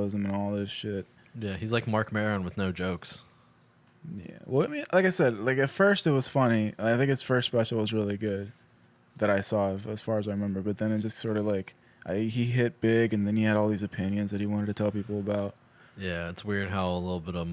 alcoholism and all this shit. Yeah, he's like Mark Maron with no jokes. Yeah. Well, I mean, like I said, like at first it was funny. I think his first special was really good that I saw as far as I remember. But then it just sort of like he hit big, and then he had all these opinions that he wanted to tell people about. Yeah, it's weird how a little bit of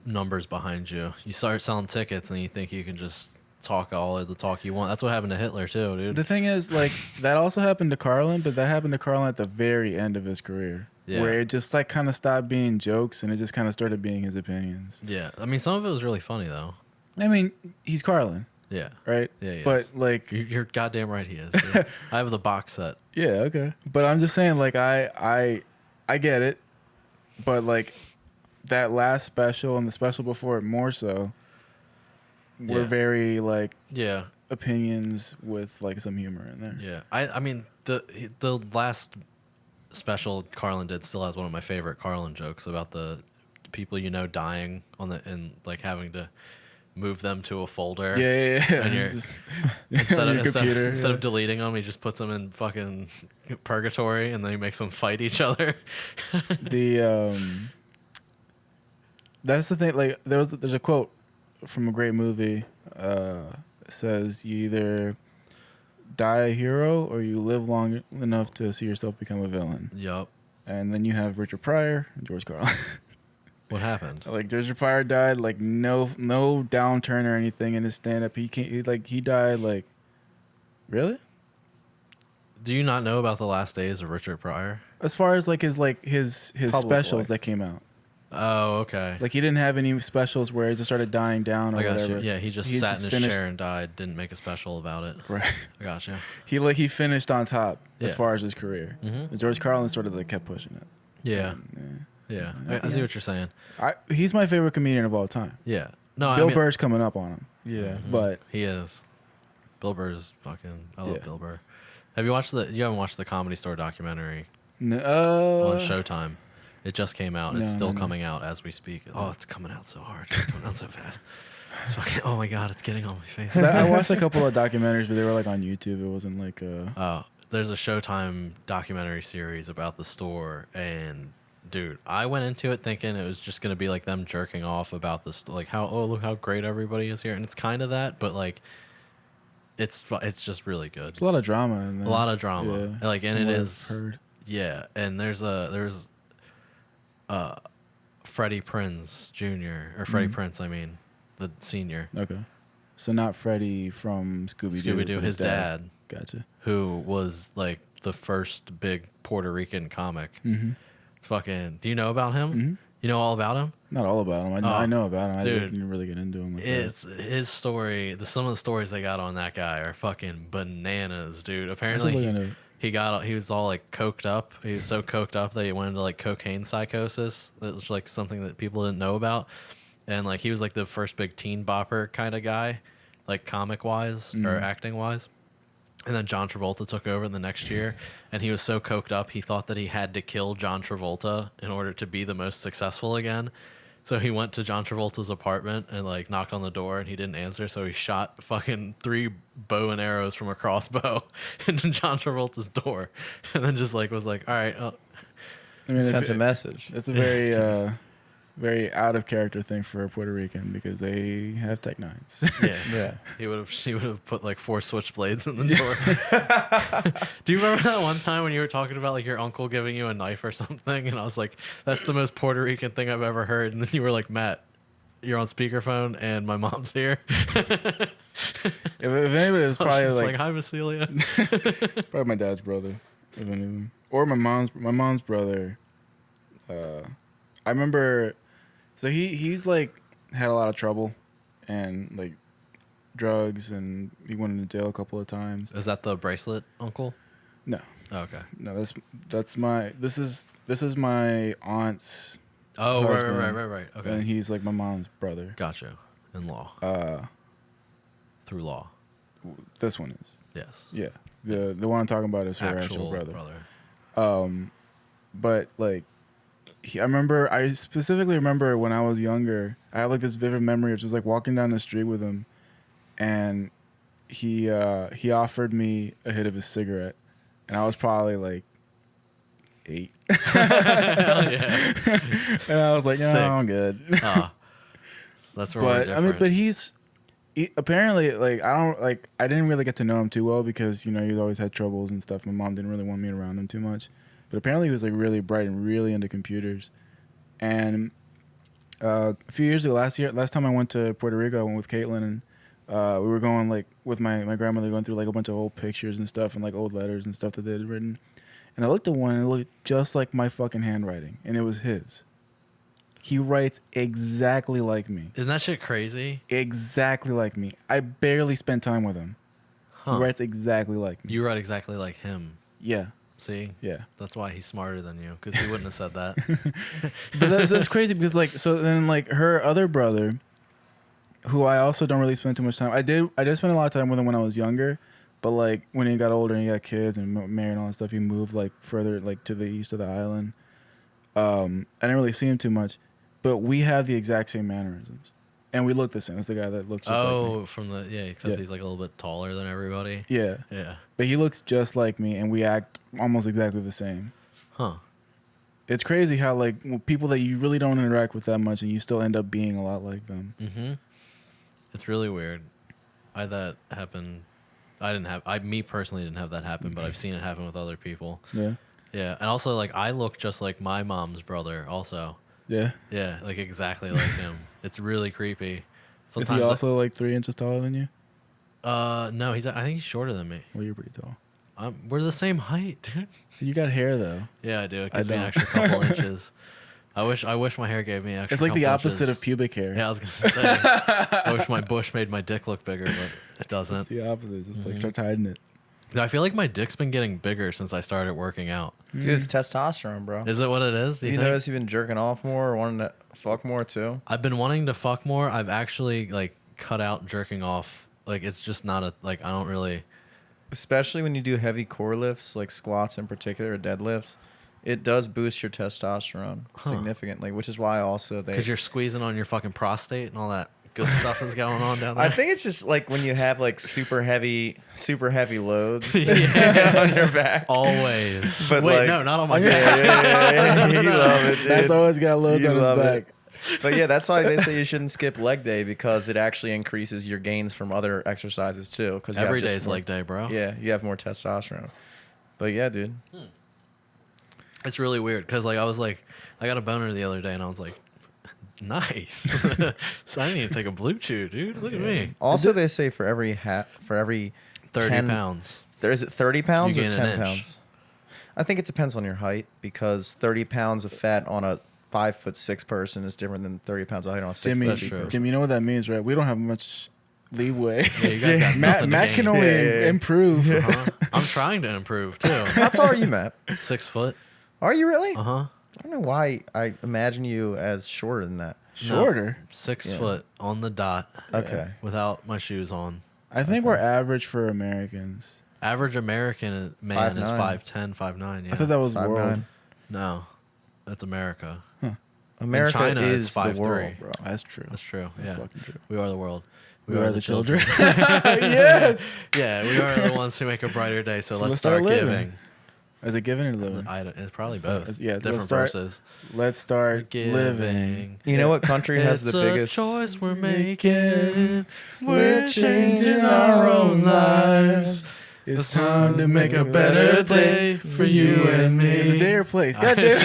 numbers behind you. You start selling tickets, and you think you can just talk all of the talk you want. That's what happened to Hitler too, dude. The thing is, like, that also happened to Carlin, but that happened to Carlin at the very end of his career. Yeah. Where it just, like, kind of stopped being jokes and it just kind of started being his opinions. Yeah, I mean, some of it was really funny though. I mean, he's Carlin. Yeah. Right? Yeah, he but, is. like... You're goddamn right he is. Dude. I have the box set. Yeah, okay. But I'm just saying, like, I get it. But, like, that last special and the special before it more so were very, like... Yeah. Opinions with, like, some humor in there. Yeah. I mean, the last special Carlin did still has one of my favorite Carlin jokes about the people dying and like having to move them to a folder. Yeah. And you're just, instead of deleting them, he just puts them in fucking purgatory, and then he makes them fight each other. That's the thing. Like there's a quote from a great movie. It says you either die a hero or you live long enough to see yourself become a villain. Yup. And then you have Richard Pryor and George Carlin. What happened? Like Richard Pryor died like no downturn or anything in his stand up. He died like really? Do you not know about the last days of Richard Pryor? As far as like his specials that came out. Oh, okay. Like he didn't have any specials where he just started dying down or whatever. Yeah, he just sat in his chair and died. Didn't make a special about it. Right. I got you. He finished on top as far as his career. Mm-hmm. George Carlin sort of like kept pushing it. Yeah. Yeah. I see what you're saying. He's my favorite comedian of all time. Yeah. No, Bill Burr's coming up on him. Yeah. Mm-hmm. But he is. Bill Burr is fucking. I love Bill Burr. You haven't watched the Comedy Store documentary on Showtime? It just came out. It's still coming out as we speak. Oh, it's coming out so hard. It's coming out so fast. It's fucking. Oh my god, it's getting on my face. I watched a couple of documentaries, but they were like on YouTube. It wasn't like there's a Showtime documentary series about the store, and dude, I went into it thinking it was just gonna be like them jerking off about this, like look how great everybody is here, and it's kind of that, but like it's just really good. It's a lot of drama in there. A lot of drama, yeah, like, and it is. Heard. Yeah, and there's Freddie Prinze Jr. or Freddie Prinze, I mean, the senior. Okay, so not Freddie from Scooby-Doo, his dad. Gotcha. Who was like the first big Puerto Rican comic. Mm-hmm. It's fucking. Do you know about him? Mm-hmm. You know all about him? Not all about him. I know about him. Dude, I didn't really get into him. It's his story. Some of the stories they got on that guy are fucking bananas, dude. Apparently, he was all like coked up. He was so coked up that he went into like cocaine psychosis. It was like something that people didn't know about. And like he was like the first big teen bopper kind of guy, like comic wise or acting wise. And then John Travolta took over the next year, and he was so coked up he thought that he had to kill John Travolta in order to be the most successful again. So he went to John Travolta's apartment and like knocked on the door, and he didn't answer. So he shot fucking 3 bow and arrows from a crossbow into John Travolta's door, and then just like was like, all right. I mean, sent a message. It's a very very out of character thing for a Puerto Rican because they have Tech Nines. Yeah. He would have put like 4 switchblades in the door. Do you remember that one time when you were talking about like your uncle giving you a knife or something? And I was like, that's the most Puerto Rican thing I've ever heard. And then you were like, Matt, you're on speakerphone and my mom's here. if anybody, it's probably like hi, Miss Celia. Probably my dad's brother, if anything, or my mom's brother. I remember. So he's like had a lot of trouble and like drugs, and he went into jail a couple of times. Is that the bracelet uncle? No. Oh, okay. No, that's my this is my aunt's husband, right. Okay. And he's like my mom's brother. Gotcha. In law. Through law. This one is. Yes. Yeah. The one I'm talking about is her actual brother. But like I specifically remember when I was younger, I had like this vivid memory of just like walking down the street with him, and he offered me a hit of his cigarette, and I was probably like 8. Hell yeah. And I was like, no, I'm good. That's where we're different. I mean, but he apparently, like, I didn't really get to know him too well because, he's always had troubles and stuff. My mom didn't really want me around him too much. But apparently he was, like, really bright and really into computers. And a few years ago, last time I went to Puerto Rico, I went with Caitlin, and we were going, like, with my grandmother, going through, like, a bunch of old pictures and stuff and, like, old letters and stuff that they had written. And I looked at one, and it looked just like my fucking handwriting, and it was his. He writes exactly like me. Isn't that shit crazy? Exactly like me. I barely spent time with him. He writes exactly like me. You write exactly like him. Yeah. See? Yeah. That's why he's smarter than you, because he wouldn't have said that. But that's crazy because, like, so then, like, her other brother, who I also don't really spend too much time. I did spend a lot of time with him when I was younger, but, like, when he got older and he got kids and married and all that stuff, he moved, like, further, like, to the east of the island. I didn't really see him too much. But we have the exact same mannerisms. And we look the same. It's the guy that looks just like me. Except he's like a little bit taller than everybody. Yeah. Yeah. But he looks just like me, and we act almost exactly the same. Huh. It's crazy how, like, people that you really don't interact with that much, and you still end up being a lot like them. Mm-hmm. It's really weird. I had that happen. Me personally didn't have that happen, but I've seen it happen with other people. Yeah. Yeah. And also, like, I look just like my mom's brother also. Yeah. Yeah, like exactly like him. It's really creepy. Is he also like 3 inches taller than you? No, I think he's shorter than me. Well, you're pretty tall. We're the same height, dude. You got hair though. Yeah, I do. It gives me an extra couple inches. I wish my hair gave me an extra. It's like the opposite inches. of pubic hair. Yeah, I was gonna say. I wish my bush made my dick look bigger, but it doesn't. It's the opposite. Just like start hiding it. I feel like my dick's been getting bigger since I started working out. Dude, it's testosterone, bro. Is it what it is? You notice you've been jerking off more or wanting to fuck more too? I've been wanting to fuck more. I've actually, like, cut out jerking off. Like, it's just not I don't really. Especially when you do heavy core lifts, like squats in particular, or deadlifts, it does boost your testosterone significantly, which is why also because you're squeezing on your fucking prostate and all that good stuff is going on down there. I think it's just like when you have like super heavy loads on your back. Always. But wait, like, no, not on my back. Yeah. You love it, dude. That's always got loads on his back. But yeah, that's why they say you shouldn't skip leg day, because it actually increases your gains from other exercises too. Because every day is leg day, bro. Yeah, you have more testosterone. But yeah, dude. It's really weird because, like, I got a boner the other day and I was like, nice. So I need to take a blue chew, dude. Look at me. Also, they say for every 30 pounds. Is it 30 pounds you or gain 10 pounds? I think it depends on your height, because 30 pounds of fat on a 5'6" person is different than 30 pounds of height on a 6'3" person. Jimmy, you know what that means, right? We don't have much leeway. Yeah, you guys got nothing Matt to can gain. only improve. I'm trying to improve too. How tall are you, Matt? 6 foot. Are you really? I don't know why I imagine you as shorter than that. Shorter? No, 6 foot on the dot. Okay. Without my shoes on. I think we're average for Americans. Average American man 5'9". is 5'10", 5'9". Yeah. I thought that was 5'9". world. No, that's America. America China is is the 5'3". world, bro. That's true. That's true. That's yeah. fucking true. We are the world. We are the children. Yes. Yeah, we are the ones who make a brighter day. So let's start giving. Is it giving or living? It's probably both. Yeah, different verses. Let's start living. You know what country has the biggest? It's a choice we're making. We're changing our own lives. It's time to make a better place for you and me. It's a day or place. God damn.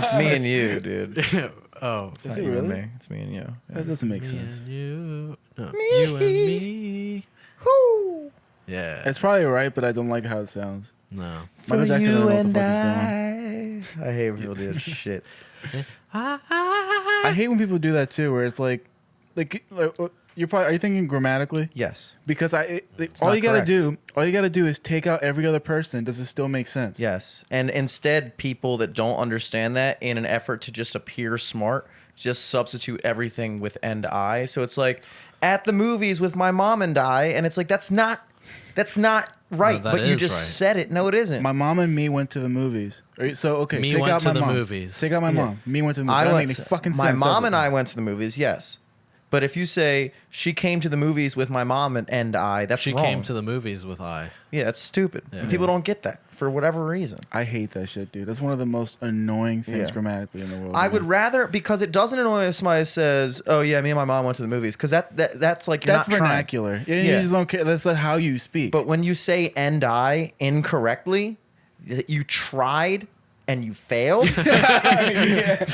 It's me and you, dude. Oh, It's not you and me. It's me and you. Yeah. That doesn't make me sense. and you. No, you and me. Whoo! Yeah. It's probably right, but I don't like how it sounds. No. Michael Jackson doesn't know what the fuck he's doing. I hate when people do that shit. I hate when people do that too, where it's like you're probably, are you thinking grammatically? Yes. Because all not you gotta do is take out every other person. Does it still make sense? Yes. And instead, people that don't understand that, in an effort to just appear smart, just substitute everything with "and I." So it's like, at the movies with my mom and I, and it's like, that's not right. No, but you just said it. No, it isn't. My mom and me went to the movies. So okay, Me take went out to my the mom. movies. Take out my mom. Me went to the movies. I That doesn't went make any to- fucking my sense. mom does and it? I went to the movies, yes. But if you say she came to the movies with my mom and I, that's wrong. She came to the movies with I. Yeah, that's stupid. Yeah. And people don't get that for whatever reason. I hate that shit, dude. That's one of the most annoying things grammatically in the world. I would rather, because it doesn't annoy if somebody says, "Oh yeah, me and my mom went to the movies," because that's like you're that's not vernacular. trying. You just don't care. That's like how you speak. But when you say "and I" incorrectly, you tried and you failed. That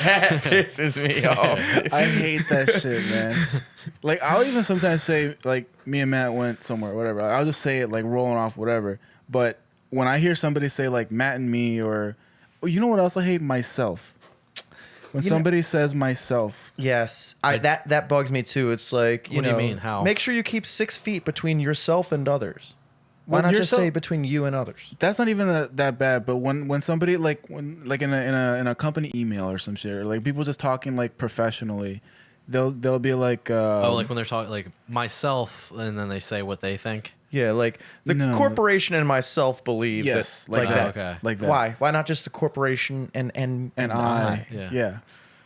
pisses me off. I hate that shit, man. Like, I'll even sometimes say, like, me and Matt went somewhere, whatever. I'll just say it, like, rolling off, whatever. But when I hear somebody say, like, Matt and me, or, oh, you know what else I hate? Myself. When somebody says myself. Yes. That bugs me, too. It's like, what do you mean? How? Make sure you keep 6 feet between yourself and others. Why not just say between you and others? That's not even that bad. But when somebody in a company email or some shit, or like people just talking like professionally, they'll be like like when they're talking like myself, and then they say what they think. Yeah, like the corporation and myself believe that like that. Okay. Like that. Why not just the corporation and I? Yeah. Yeah.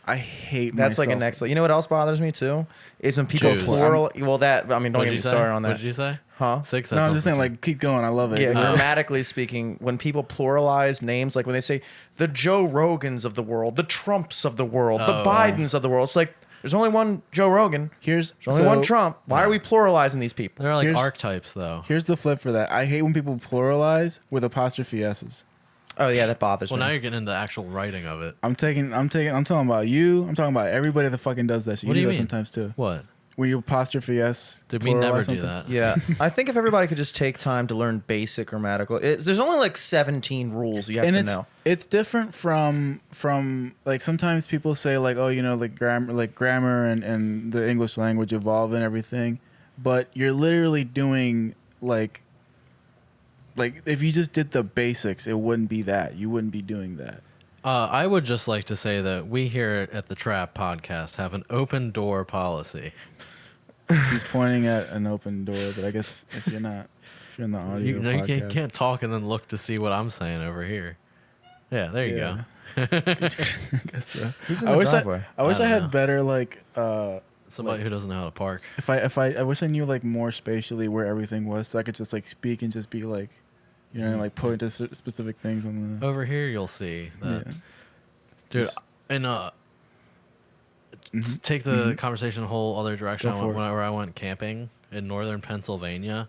I hate that's myself. like a next level. You know what else bothers me too? Is when people plural. Well, that I mean, don't get me started on that. What did you say? Huh? 6. No, I'm just saying, like, keep going. I love it. Yeah, grammatically speaking, when people pluralize names, like when they say the Joe Rogans of the world, the Trumps of the world, the Bidens of the world, it's like there's only one Joe Rogan. There's only one Trump. Why are we pluralizing these people? They're like archetypes, though. Here's the flip for that. I hate when people pluralize with apostrophe s's. Oh yeah, that bothers me. Well, now you're getting into the actual writing of it. I'm talking about you. I'm talking about everybody that fucking does that shit. What do you do mean? That sometimes too. What? When you apostrophe s. Did we never something? do that? Yeah, I think if everybody could just take time to learn basic grammatical, there's only like 17 rules you have to know. It's different from like sometimes people say like, oh, you know, like grammar and the English language evolve and everything, but you're literally doing like if you just did the basics, it wouldn't be that. You wouldn't be doing that. I would just like to say that we here at the Trap Podcast have an open door policy. He's pointing at an open door, but I guess if you're in the audio podcast. You can't talk and then look to see what I'm saying over here. Yeah, there you go. I guess so. Who's in the driveway? I wish I had know. better like Somebody who doesn't know how to park. I wish I knew like more spatially where everything was, so I could just like speak and just be like, you know, like point to specific things on the. Over here, you'll see that, dude. And take the conversation a whole other direction. Whenever I went camping in northern Pennsylvania.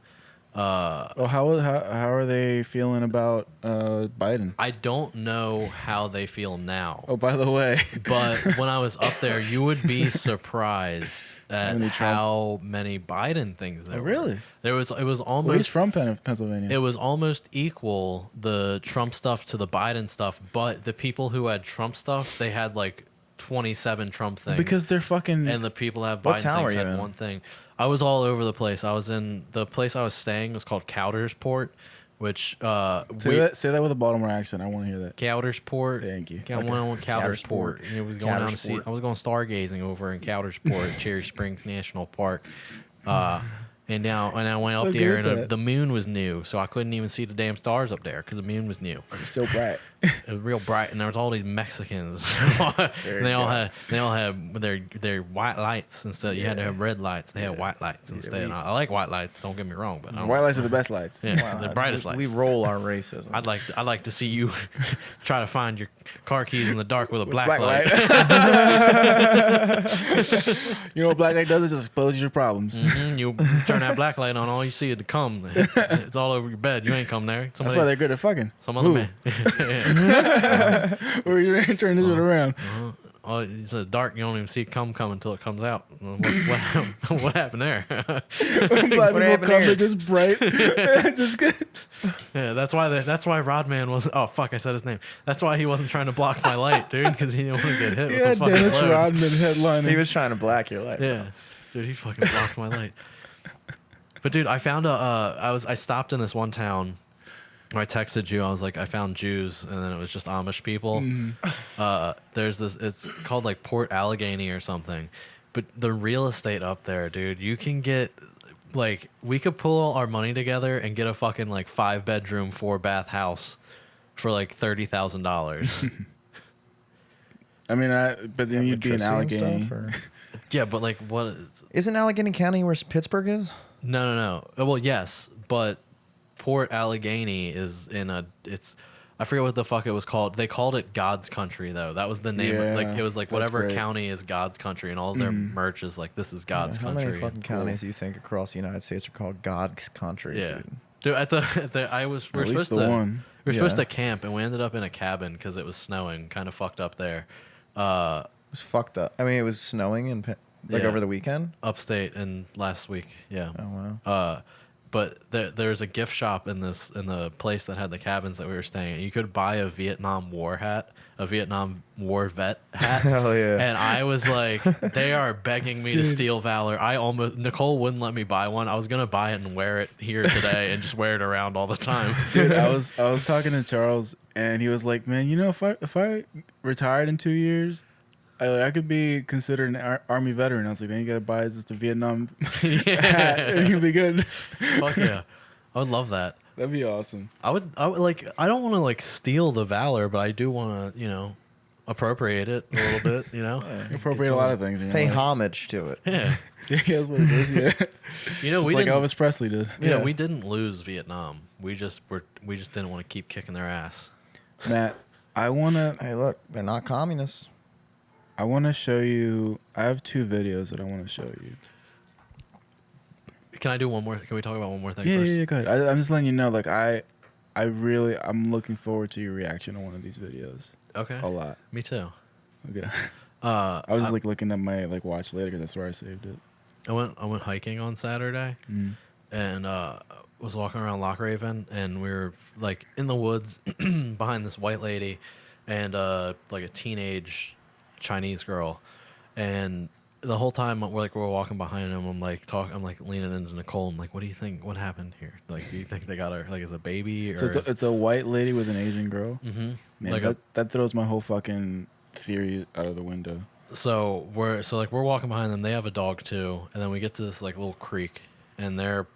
How are they feeling about Biden? I don't know how they feel now. Oh, by the way. But when I was up there, you would be surprised at how many Biden things there were. Really? It was almost. Well, he's from Pennsylvania. It was almost equal, the Trump stuff to the Biden stuff, but the people who had Trump stuff, they had like 27 Trump things. Because they're fucking. And the people that have What Biden town things were you had in? one thing. I was all over the place. I was in the place I was staying was called Coudersport, which say that with a Baltimore accent. I want to hear that. Coudersport. Thank you. I went Coudersport. And it was going down to see. I was going stargazing over in Coudersport, Cherry Springs National Park. And I went up there, and the moon was new, so I couldn't even see the damn stars up there because the moon was new. It's so bright. It was real bright, and there was all these Mexicans. And they all had their white lights instead. You had to have red lights. They had white lights instead. And I like white lights. Don't get me wrong, but White lights are the best lights. Yeah, the brightest lights. We roll our racism. I'd like to see you try to find your car keys in the dark with a black light. You know what black light does? It just exposes your problems. You turn that black light on, all you see is the cum. It's all over your bed. You ain't come there. That's why they're good at fucking. Some other man. Or you turn this shit around. Oh, it's dark. You don't even see cum coming until it comes out. What happened there? Black people come, they're just bright. Just good. Yeah, that's why Rodman was. Oh fuck, I said his name. That's why he wasn't trying to block my light, dude, because he didn't want to get hit. Yeah, with the Dennis fucking load. Rodman headlining. He was trying to black your light. Yeah, dude, he fucking blocked my light. But dude, I found I stopped in this one town. I texted you. I was like, I found Jews, and then it was just Amish people. There's this. It's called like Port Allegheny or something. But the real estate up there, dude, you can get like we could pull our money together and get a fucking like 5-bedroom, 4-bath house for like $30,000. I mean, but then you'd be in Allegheny. Yeah, but like, Isn't Allegheny County where Pittsburgh is? No. Well, yes, but Port Allegheny is I forget what the fuck it was called. They called it God's Country though. That was the name. Yeah, like it was like whatever great. county is God's Country, and all their merch is like this is God's How Country. many fucking counties do you think across the United States are called God's Country? Yeah. Dude? Dude, we're supposed to we were supposed to camp, and we ended up in a cabin because it was snowing. Kind of fucked up there. It was fucked up. I mean, it was snowing in over the weekend. Upstate and last week. Yeah. Oh wow. But there's a gift shop in the place that had the cabins that we were staying at. You could buy a Vietnam War hat, a Vietnam War vet hat. Hell yeah. And I was like, they are begging me to steal valor. Nicole wouldn't let me buy one. I was gonna buy it and wear it here today and just wear it around all the time. Dude, I was talking to Charles, and he was like, man, you know, if I retired in 2 years, I could be considered an Army veteran. I was like, then you gotta buy just a Vietnam hat, and you'll be good. Fuck yeah, I would love that. That'd be awesome. I would like. I don't want to like steal the valor, but I do want to, appropriate it a little bit. Appropriate a lot of things. Pay homage to it. Yeah. Yeah, that's what it is. Yeah. We like didn't. Elvis Presley did. We didn't lose Vietnam. We just didn't want to keep kicking their ass. Matt, I wanna. Hey, look, they're not communists. I want to show you. I have 2 videos that I want to show you. Can I do one more? Can we talk about one more thing Yeah, first? yeah, go ahead. I'm just letting you know. Like I'm looking forward to your reaction to one of these videos. Okay. A lot. Me too. Okay. I was just looking at my watch later because that's where I saved it. I went hiking on Saturday, and was walking around Loch Raven, and we were like in the woods behind this white lady, and like a teenage Chinese girl, and the whole time we're walking behind him. I'm like leaning into Nicole. I'm like, what do you think? What happened here? Like, do you think they got her like as a baby? Or So it's a white lady with an Asian girl. Mm-hmm. Man, Like that throws my whole fucking theory out of the window. So we're walking behind them. They have a dog too, and then we get to this like little creek, and their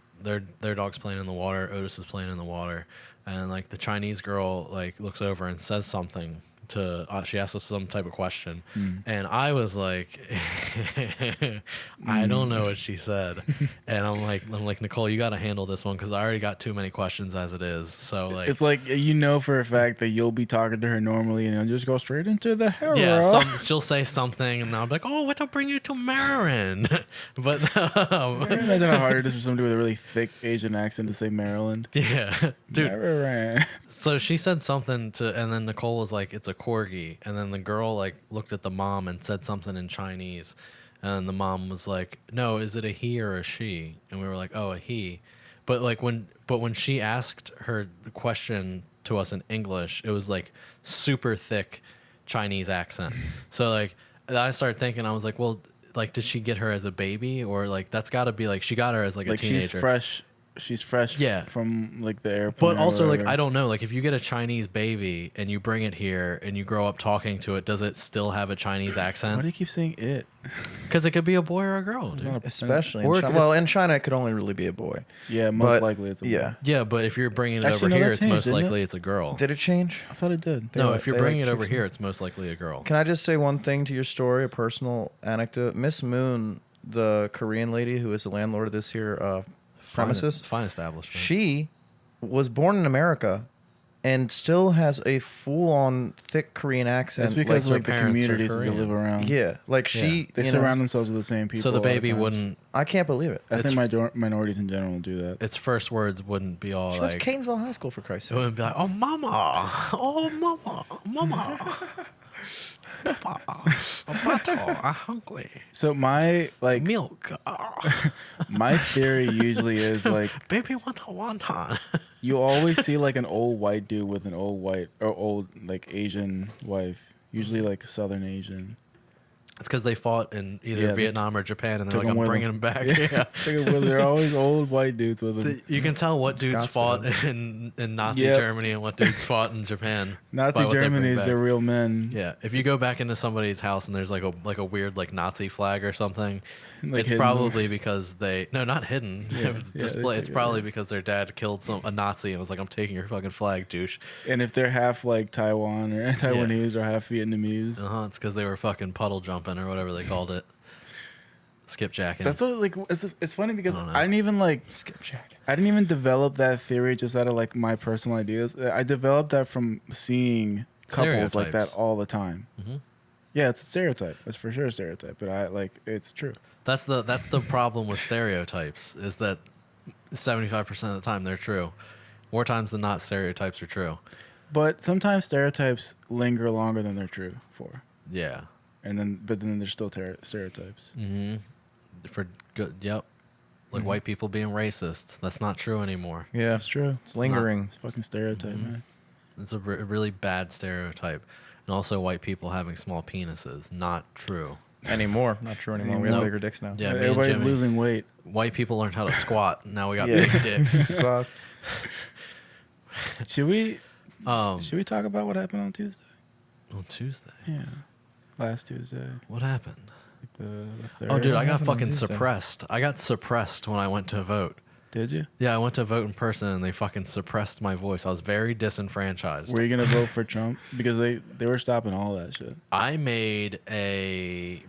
dog's playing in the water. Otis is playing in the water, and like the Chinese girl like looks over and says something to. She asks us some type of question, and I was like, I don't know what she said, and I'm like Nicole, you got to handle this one because I already got too many questions as it is. So like, It's like for a fact that you'll be talking to her normally, and you'll just go straight into the hell. yeah, she'll say something, and I'll be like, "Oh, what'll bring you to Maryland?" But imagine how hard it is for somebody with a really thick Asian accent to say Maryland. yeah, dude. Maryland. So she said something and then Nicole was like, "It's a corgi," and then the girl like looked at the mom and said something in Chinese, and the mom was like, "No, is it a he or a she?" And we were like, "Oh, a he," but when she asked her the question to us in English, it was like super thick Chinese accent. So like, then I started thinking, I was like, well, like, did she get her as a baby, or like that's got to be like she got her as like a teenager? She's fresh Yeah. from like the airport. But also, like, I don't know. Like, if you get a Chinese baby and you bring it here and you grow up talking to it, does it still have a Chinese Why accent? do you keep saying it? Because it could be a boy or a girl. It's Dude. not a- Especially Or in China. Well, in China, it could only really be a boy. Yeah, most But, likely it's a boy. yeah. Yeah, but if you're bringing it Actually, over no, here, that it's changed, most didn't it? likely it's a girl. Did it change? I thought it did. No, They if you're like bringing it over changed here, it's most likely a girl. Can I just say one thing to your story, a personal anecdote? Miss Moon, the Korean lady who is the landlord of this here premises, Fine establishment. she was born in America and still has a full-on thick Korean accent. It's because her like the parents are communities that they Korean. live around. Yeah, like she, They you know, surround themselves with the same people. So the all baby times. wouldn't. I can't believe it. I think minorities in general do that. Its first words wouldn't be all She went like. to Canesville High School, for Christ's It sake. wouldn't be like, "Oh, mama, oh, mama, mama." Papa, I'm hungry. So my Milk. my theory usually is like Baby want a wonton. you always see like an old white dude with an old like Asian wife, usually like Southern Asian. It's because they fought in either Yeah, they Vietnam or Japan, and they're took like, them I'm with bringing them. them back. Yeah, Yeah. they're always old white dudes with them. You can tell what dudes fought in Nazi Yep. Germany and what dudes fought in Japan. Nazi by what they bring Germany is back. they're real men. Yeah, if you go back into somebody's house and there's like a weird like Nazi flag or something, Like it's hidden. probably because not hidden. Yeah, It's yeah, display. they It's take it probably away. because their dad killed a Nazi and was like, "I'm taking your fucking flag, douche." And if they're half like Taiwan or Taiwanese or half Vietnamese, It's because they were fucking puddle jumping or whatever they called it. Skipjacking. That's what, like, it's funny because I don't know. I didn't even like Skipjacking. I didn't even develop that theory just out of like my personal ideas. I developed that from seeing couples like that Stereotypes. all the time. Mm-hmm. Yeah, it's a stereotype. It's for sure a stereotype, but it's true. That's the problem with stereotypes is that 75% of the time they're true. More times than not, stereotypes are true. But sometimes stereotypes linger longer than they're true for. Yeah. And then they're still stereotypes. Mm-hmm. For good. Yep. Like white people being racist. That's not true anymore. Yeah, It's true. it's lingering. It's a fucking stereotype, man. It's a really bad stereotype. And also white people having small penises. Not true. Anymore. Not true anymore. We have Nope. bigger dicks now. Yeah, me and Everybody's Jimmy. losing weight. White people learned how to squat. Now we got Yeah. big dicks. Squat. Should we Um, should we talk about what happened on Tuesday? on Tuesday. Yeah, last Tuesday. What happened? The third. Oh, dude, I got happened on fucking Tuesday? suppressed. I got suppressed when I went to vote. Did you? Yeah, I went to vote in person and they fucking suppressed my voice. I was very disenfranchised. Were you gonna vote for Trump? Because they were stopping all that shit. I made a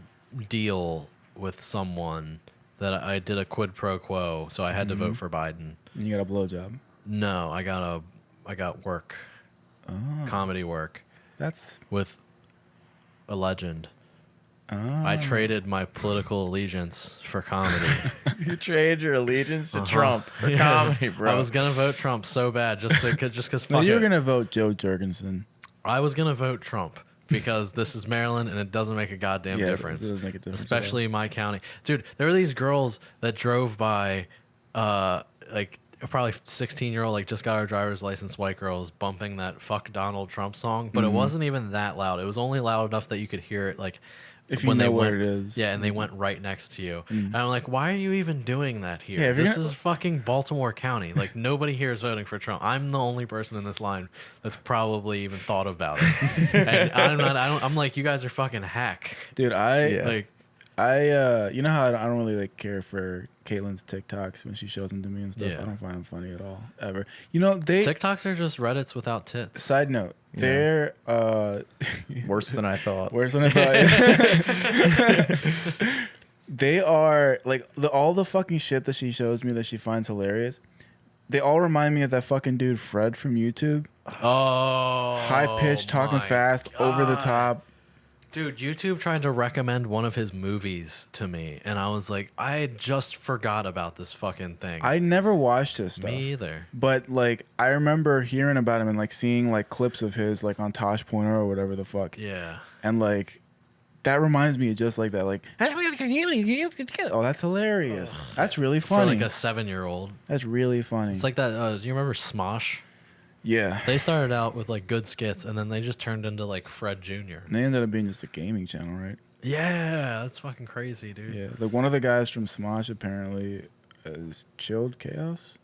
deal with someone that I did a quid pro quo, so I had to vote for Biden. And you got a blowjob. No, I got work, comedy work That's. with a legend. I traded my political allegiance for comedy. You trade your allegiance to Uh-huh. Trump for Yeah. comedy, bro. I was gonna vote Trump so bad just because No, fuck you were it. gonna vote Joe Jorgensen. I was gonna vote Trump because this is Maryland and it doesn't make a goddamn Yeah, it difference. doesn't make a difference at Especially my county. Dude, there were these girls that drove by like probably 16-year-old, like just got our driver's license white girls bumping that fuck Donald Trump song, but it wasn't even that loud. It was only loud enough that you could hear it like If you when know they what went, it is. Yeah, and they went right next to you. And I'm like, why are you even doing that here? Yeah, if you're This gonna- is fucking Baltimore County. Like nobody here is voting for Trump. I'm the only person in this line that's probably even thought about it. And I'm like, you guys are fucking hack. Dude, Yeah. Like, you know how I don't really like care for Caitlin's TikToks when she shows them to me and stuff. Yeah. I don't find them funny at all, ever. You know, they. TikToks are just Reddits without tits. Side note, they're Worse than I thought. worse than I thought. They are like all the fucking shit that she shows me that she finds hilarious. They all remind me of that fucking dude Fred from YouTube. Oh, High pitched, talking my fast, over the God. top. Dude, YouTube tried to recommend one of his movies to me, and I was like, I had just forgot about this fucking thing. I never watched his stuff. Me either. But like I remember hearing about him and like seeing like clips of his like on Tosh Pointer or whatever the fuck. Yeah. And like that reminds me of just like that, like oh, that's hilarious. That's really For funny. like a 7-year-old. That's really funny. It's like that. Do you remember Smosh? yeah. They started out with like good skits, and then they just turned into like Fred Jr. And they ended up being just a gaming channel, right? Yeah, that's fucking crazy, dude. Yeah. Like one of the guys from Smosh apparently is Chilled Chaos.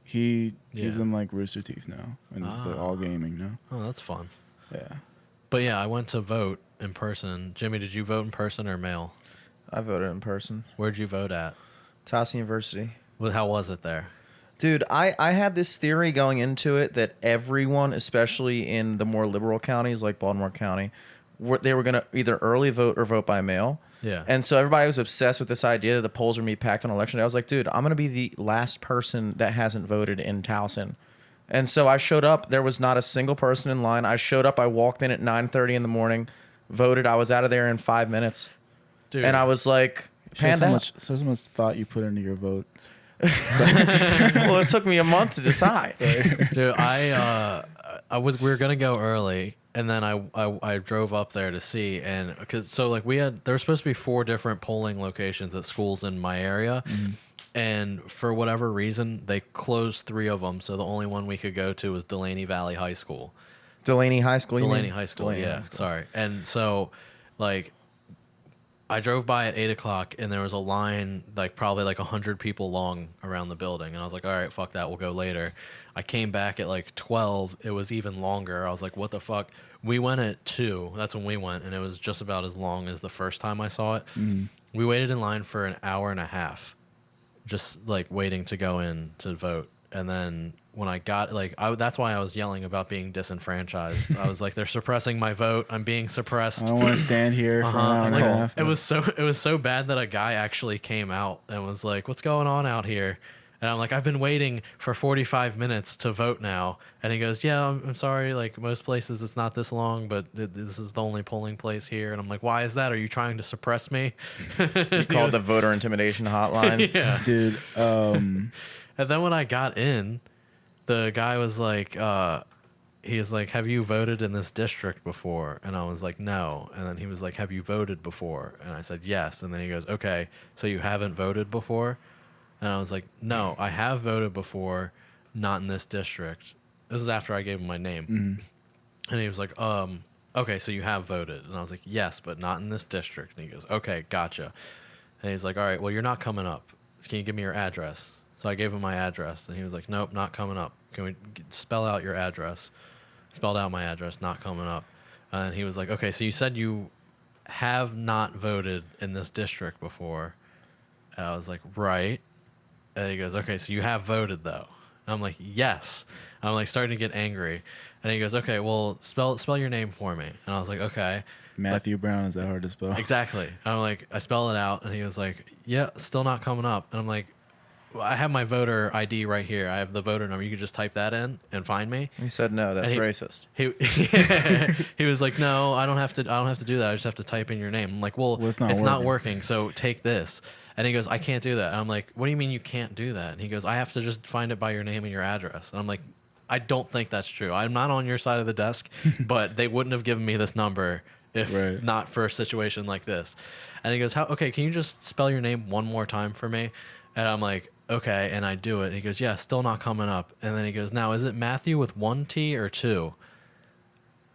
He's Yeah. in like Rooster Teeth now, and it's like all gaming now. Oh, that's fun. Yeah. But yeah, I went to vote in person. Jimmy, did you vote in person or mail? I voted in person. Where'd you vote at? Towson University. Well, how was it there? Dude, I had this theory going into it that everyone, especially in the more liberal counties like Baltimore County, they were going to either early vote or vote by mail. Yeah. And so everybody was obsessed with this idea that the polls are going to be packed on election day. I was like, dude, I'm going to be the last person that hasn't voted in Towson. And so I showed up. There was not a single person in line. I showed up. I walked in at 9:30 in the morning, voted. I was out of there in 5 minutes. Dude. And I was like, Shows panned how out. much thought you put into your vote. Well, it took me a month to decide. Dude, we were gonna go early, and then I drove up there to see, and there were supposed to be 4 different polling locations at schools in my area, and for whatever reason they closed 3 of them, so the only one we could go to was Delaney Valley High School. Delaney High School. you Delaney mean? High School, Delaney yeah. High School. Sorry. And so, like, I drove by at 8 o'clock, and there was a line, like, probably like 100 people long around the building. And I was like, all right, fuck that. We'll go later. I came back at like 12. It was even longer. I was like, what the fuck? We went at 2. That's when we went, and it was just about as long as the first time I saw it. We waited in line for an hour and a half, just like waiting to go in to vote. And then when I got that's why I was yelling about being disenfranchised. I was like, they're suppressing my vote. I'm being suppressed. I don't want to stand here for an hour and a half. It was so bad that a guy actually came out and was like, what's going on out here? And I'm like, I've been waiting for 45 minutes to vote now. And he goes, yeah, I'm sorry. Like most places it's not this long, but this is the only polling place here. And I'm like, why is that? Are you trying to suppress me? You called the voter intimidation hotlines. Yeah. Dude. And then when I got in, the guy was like, he was like, have you voted in this district before? And I was like, no. And then he was like, have you voted before? And I said, yes. And then he goes, okay, so you haven't voted before? And I was like, no, I have voted before, not in this district. This is after I gave him my name. Mm-hmm. And he was like, okay, so you have voted. And I was like, yes, but not in this district. And he goes, okay, gotcha. And he's like, all right, well, you're not coming up. Can you give me your address? So I gave him my address. And he was like, nope, not coming up. Can we spell out your address? Spelled out my address, not coming up. And he was like, okay, so you said you have not voted in this district before. And I was like, right. And he goes, okay, so you have voted though. And I'm like, yes. I'm like starting to get angry. And he goes, okay, well, spell your name for me. And I was like, okay. Matthew Brown, is that hard to spell? Exactly. And I'm like, I spell it out. And he was like, yeah, still not coming up. And I'm like, well, I have my voter ID right here. I have the voter number. You could just type that in and find me. He said, no, that's racist. He was like, no, I don't have to do that. I just have to type in your name. I'm like, well it's not working. So take this. And he goes, I can't do that. And I'm like, what do you mean you can't do that? And he goes, I have to just find it by your name and your address. And I'm like, I don't think that's true. I'm not on your side of the desk, but they wouldn't have given me this number if not for a situation like this. And he goes, okay, can you just spell your name one more time for me? And I'm like, okay. And I do it. And he goes, yeah, still not coming up. And then he goes, now, is it Matthew with 1 T or 2?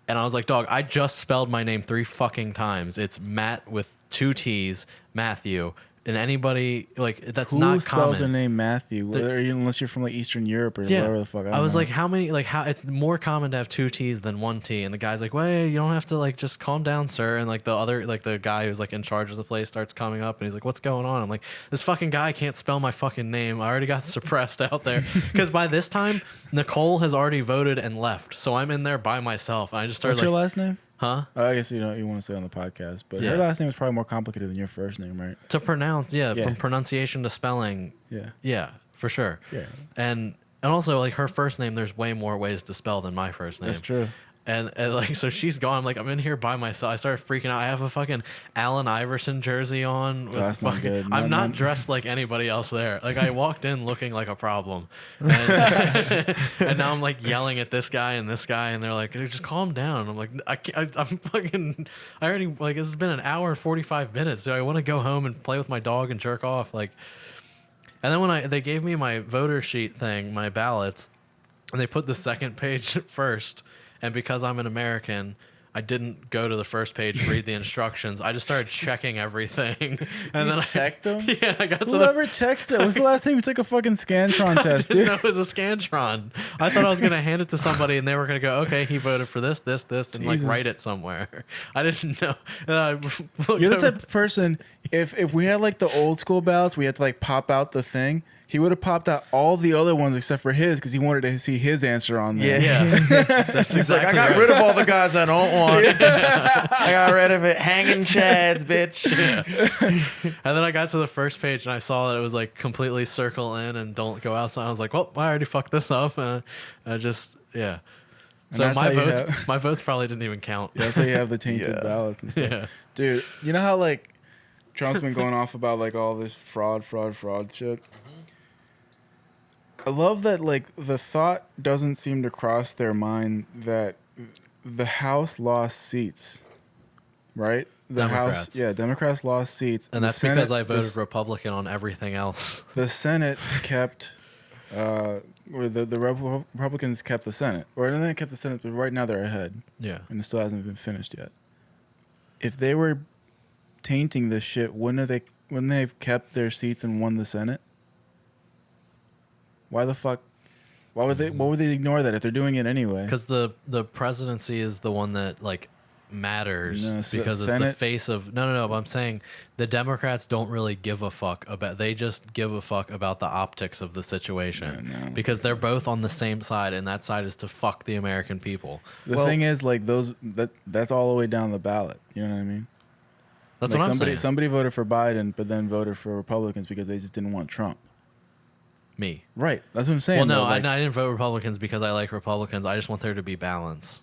And I was like, dog, I just spelled my name 3 fucking times. It's Matt with 2 T's, Matthew. And anybody, like, that's not common. Who spells their name Matthew? Unless you're from, like, Eastern Europe or whatever the fuck. I was like, how it's more common to have 2 T's than 1 T. And the guy's like, wait, you don't have to, like, just calm down, sir. And, like, the guy who's, like, in charge of the place starts coming up. And he's like, what's going on? I'm like, this fucking guy can't spell my fucking name. I already got suppressed out there. Because by this time, Nicole has already voted and left. So I'm in there by myself. And I just started, what's your last name? Huh? I guess you want to say it on the podcast, but her last name is probably more complicated than your first name, right? To pronounce, from pronunciation to spelling. Yeah, for sure. Yeah. And also, like, her first name, there's way more ways to spell than my first name. That's true. And like, so she's gone. I'm like, I'm in here by myself. I started freaking out. I have a fucking Allen Iverson jersey on. With that's not good. I'm not dressed like anybody else there. Like, I walked in looking like a problem. And, and now I'm like yelling at this guy, and they're like, just calm down. I'm like, I already, like, this has been an hour and 45 minutes. Do I want to go home and play with my dog and jerk off? Like, and then when they gave me my voter sheet thing, my ballots, and they put the second page first. And because I'm an American, I didn't go to the first page, read the instructions. I just started checking everything. And then I checked them? Yeah, I got to Whoever checks that? When's the last time you took a fucking Scantron test, dude? No, it was a Scantron. I thought I was going to hand it to somebody and they were going to go, okay, he voted for this, and like write it somewhere. I didn't know. You're the type of person, if we had like the old school ballots, we had to like pop out the thing. He would have popped out all the other ones except for his because he wanted to see his answer on there. Yeah. That's He's like, I got rid of all the guys I don't want. I got rid of it. Hanging chads, bitch. Yeah. And then I got to the first page and I saw that it was like completely circle in and don't go outside. I was like, well, I already fucked this up. And I just, yeah. So my votes probably didn't even count. Yeah, that's how you have the tainted ballots and stuff. Yeah. Dude, you know how like Trump's been going off about like all this fraud shit? I love that, like, the thought doesn't seem to cross their mind that the House lost seats, right? The Democrats. House, Democrats lost seats. And that's Senate, because I voted Republican on everything else. The Senate kept, the Republicans kept the Senate. Or they kept the Senate, but right now they're ahead. Yeah. And it still hasn't been finished yet. If they were tainting this shit, wouldn't they have kept their seats and won the Senate? Why the fuck? Why would they ignore that if they're doing it anyway? Because the presidency is the one that, like, matters No, because it's Senate. the face of no. But I'm saying the Democrats don't really give a fuck about. They just give a fuck about the optics of the situation because they're both on the same side, and that side is to fuck the American people. The thing is, like that's all the way down the ballot. You know what I mean? That's like what I'm saying. Somebody voted for Biden, but then voted for Republicans because they just didn't want Trump. Me. Right. That's what I'm saying. Well, no, though, like, I didn't vote Republicans because I like Republicans. I just want there to be balance.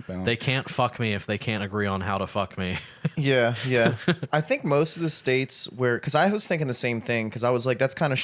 They can't fuck me if they can't agree on how to fuck me. Yeah. I think most of the states where, because I was thinking the same thing, because I was like, that's kind of